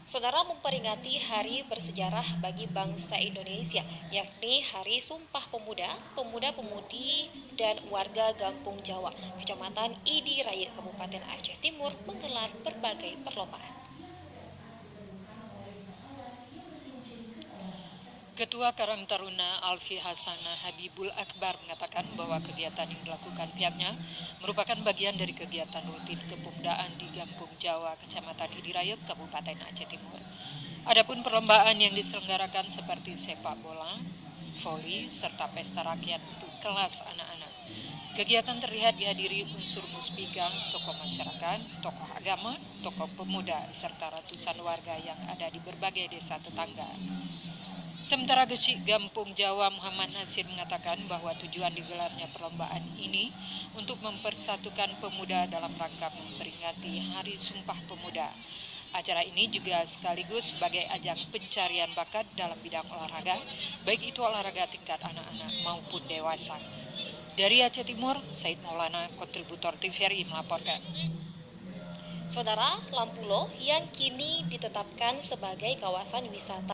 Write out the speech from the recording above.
Saudara memperingati hari bersejarah bagi bangsa Indonesia, yakni Hari Sumpah Pemuda, Pemuda-Pemudi, dan warga Gampung Jawa, Kecamatan Idi Raya, Kabupaten Aceh Timur menggelar berbagai perlombaan. Ketua Karang Taruna Alfi Hasanah Habibul Akbar mengatakan bahwa kegiatan yang dilakukan pihaknya merupakan bagian dari kegiatan rutin kepemudaan di Gampung Jawa, Kecamatan Idirayut, Kabupaten Aceh Timur. Adapun perlombaan yang diselenggarakan seperti sepak bola, voli, serta pesta rakyat untuk kelas anak-anak. Kegiatan terlihat dihadiri unsur muspika, tokoh masyarakat, tokoh agama, tokoh pemuda, serta ratusan warga yang ada di berbagai desa tetangga. Sementara Gesik Gampung Jawa Muhammad Nasir mengatakan bahwa tujuan digelarnya perlombaan ini untuk mempersatukan pemuda dalam rangka memperingati Hari Sumpah Pemuda. Acara ini juga sekaligus sebagai ajang pencarian bakat dalam bidang olahraga, baik itu olahraga tingkat anak-anak maupun dewasa. Dari Aceh Timur, Said Maulana, kontributor TVRI melaporkan. Saudara, Lampulo yang kini ditetapkan sebagai kawasan wisata